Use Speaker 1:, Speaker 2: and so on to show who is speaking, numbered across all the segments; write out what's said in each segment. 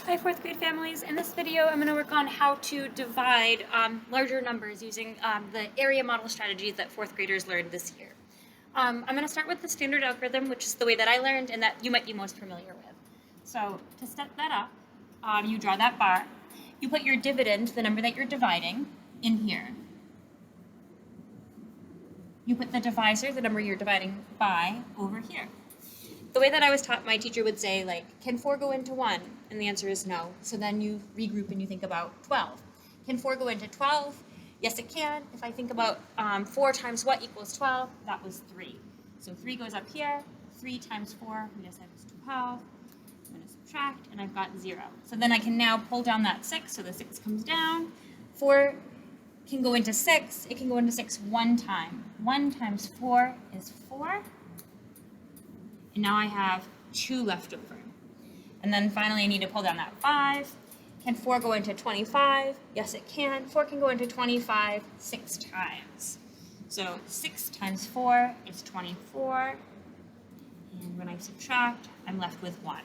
Speaker 1: Hi, fourth grade families. In this video, I'm going to work on how to divide larger numbers using the area model strategies that fourth graders learned this year. I'm going to start with the standard algorithm, which is the way that I learned and that you might be most familiar with. So to set that up, you draw that bar. You put your dividend, the number that you're dividing, in here. You put the divisor, the number you're dividing by, over here. The way that I was taught, my teacher would say, like, can 4 go into 1? And the answer is no. So then you regroup and you think about 12. Can 4 go into 12? Yes, it can. If I think about 4 times what equals 12, that was 3. So 3 goes up here. 3 times 4, we just said was 12. I'm going to subtract, and I've got 0. So then I can now pull down that 6, so the 6 comes down. 4 can go into 6. It can go into 6 one time. 1 times 4 is 4. And now I have 2 left over. And then finally I need to pull down that 5. Can 4 go into 25? Yes, it can. 4 can go into 25 6 times. So 6 times 4 is 24. And when I subtract, I'm left with 1.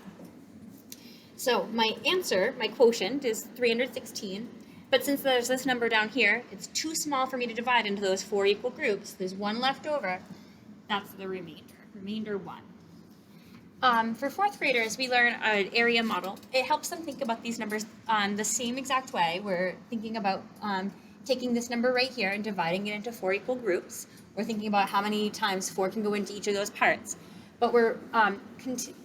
Speaker 1: So my answer, my quotient, is 316. But since there's this number down here, it's too small for me to divide into those 4 equal groups. There's 1 left over. That's the remainder. Remainder 1. For fourth graders, we learn an area model. It helps them think about these numbers the same exact way. We're thinking about taking this number right here and dividing it into 4 equal groups. We're thinking about how many times 4 can go into each of those parts. But we're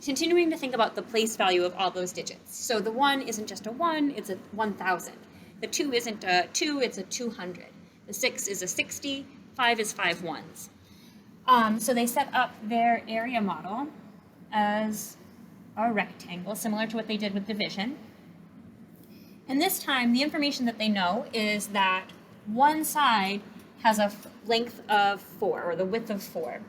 Speaker 1: continuing to think about the place value of all those digits. So the 1 isn't just a 1, it's a 1,000. The 2 isn't a 2, it's a 200. The 6 is a 60, 5 is 5 ones. So they set up their area model as a rectangle, similar to what they did with division. And this time, the information that they know is that one side has a length of 4, or the width of 4,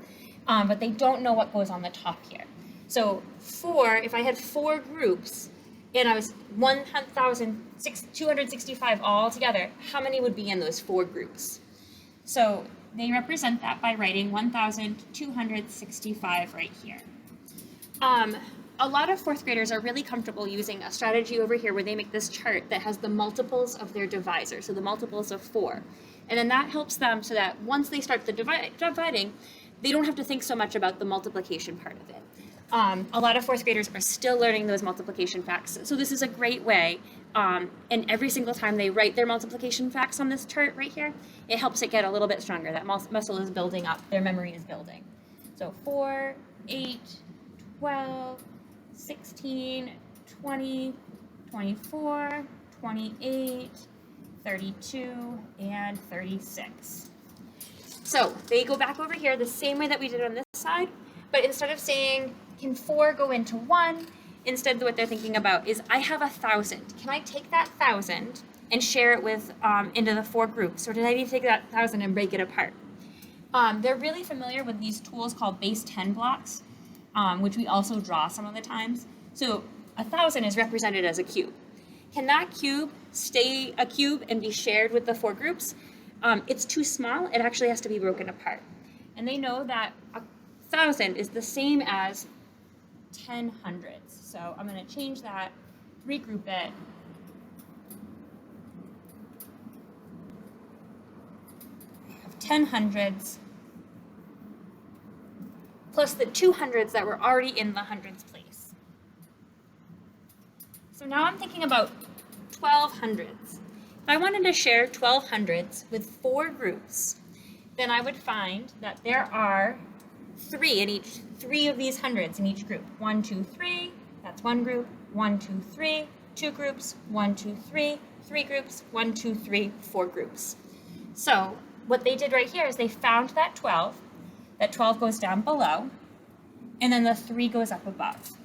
Speaker 1: but they don't know what goes on the top here. So 4, if I had 4 groups, and I was 1,265 all together, how many would be in those 4 groups? So they represent that by writing 1,265 right here. A lot of fourth graders are really comfortable using a strategy over here where they make this chart that has the multiples of their divisor, so the multiples of 4. And then that helps them so that once they start the dividing, they don't have to think so much about the multiplication part of it. A lot of fourth graders are still learning those multiplication facts, so this is a great way. And every single time they write their multiplication facts on this chart right here, it helps it get a little bit stronger. That muscle is building up, their memory is building. So 4, 8, 12, 16, 20, 24, 28, 32, and 36. So they go back over here the same way that we did on this side, but instead of saying, can 4 go into 1? Instead, what they're thinking about is, I have 1,000. Can I take that 1,000 and share it with into the 4 groups, or did I need to take that 1,000 and break it apart? They're really familiar with these tools called base 10 blocks, which we also draw some of the times. So 1,000 is represented as a cube. Can that cube stay a cube and be shared with the 4 groups? It's too small. It actually has to be broken apart. And they know that 1,000 is the same as 10 hundredths. So I'm going to change that, regroup it. I have 10 hundredths plus the 2 hundredths that were already in the hundreds place. So now I'm thinking about 12 hundredths. If I wanted to share 12 hundredths with 4 groups, then I would find that there are 3 of these hundreds in each group. 1, 2, 3, that's 1 group. 1, 2, 3, 2 groups. 1, 2, 3, 3 groups. 1, 2, 3, 4 groups. So what they did right here is they found that 12. That 12 goes down below, and then the 3 goes up above.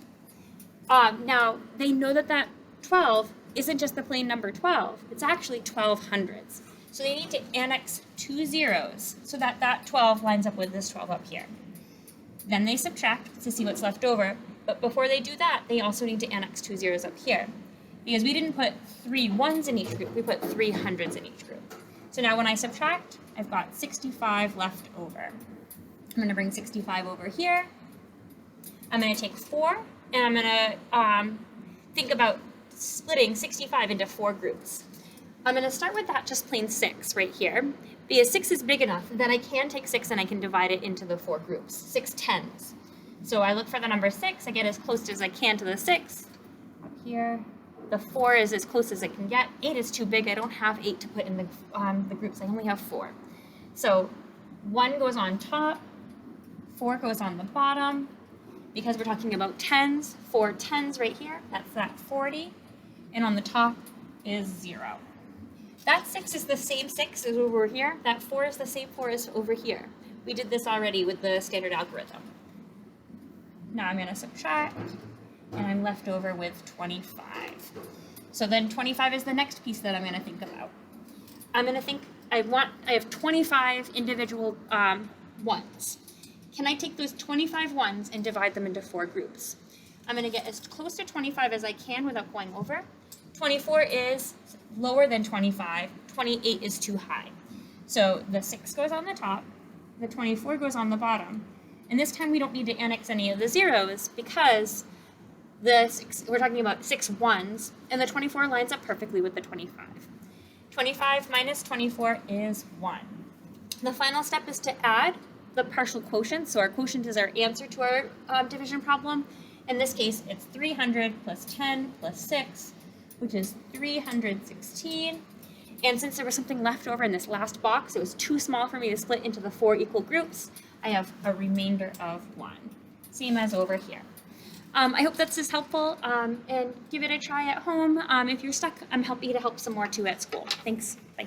Speaker 1: Now, they know that that 12 isn't just the plain number 12. It's actually 12 hundredths. So they need to annex 2 zeros so that that 12 lines up with this 12 up here. Then they subtract to see what's left over, but before they do that, they also need to annex 2 zeros up here. Because we didn't put 3 ones in each group, we put 3 hundreds in each group. So now when I subtract, I've got 65 left over. I'm going to bring 65 over here. I'm going to take 4, and I'm going to think about splitting 65 into 4 groups. I'm going to start with that just plain 6 right here, because 6 is big enough that I can take 6 and I can divide it into the 4 groups, 6 tens. So I look for the number 6, I get as close as I can to the 6, up here. The 4 is as close as it can get. 8 is too big, I don't have 8 to put in the groups, I only have 4. So 1 goes on top, 4 goes on the bottom. Because we're talking about tens, 4 tens right here, that's that 40. And on the top is 0. That 6 is the same 6 as over here. That 4 is the same 4 as over here. We did this already with the standard algorithm. Now I'm going to subtract, and I'm left over with 25. So then 25 is the next piece that I'm going to think about. I'm going to think, I have 25 individual ones. Can I take those 25 ones and divide them into 4 groups? I'm going to get as close to 25 as I can without going over. 24 is lower than 25. 28 is too high. So the 6 goes on the top, the 24 goes on the bottom. And this time we don't need to annex any of the zeros because we're talking about 6 ones, and the 24 lines up perfectly with the 25. 25 minus 24 is 1. The final step is to add the partial quotient. So our quotient is our answer to our division problem. In this case, it's 300 plus 10 plus 6, which is 316. And since there was something left over in this last box, it was too small for me to split into the 4 equal groups. I have a remainder of 1, same as over here. I hope this is helpful, and give it a try at home. If you're stuck, I'm happy to help some more too at school. Thanks. Bye.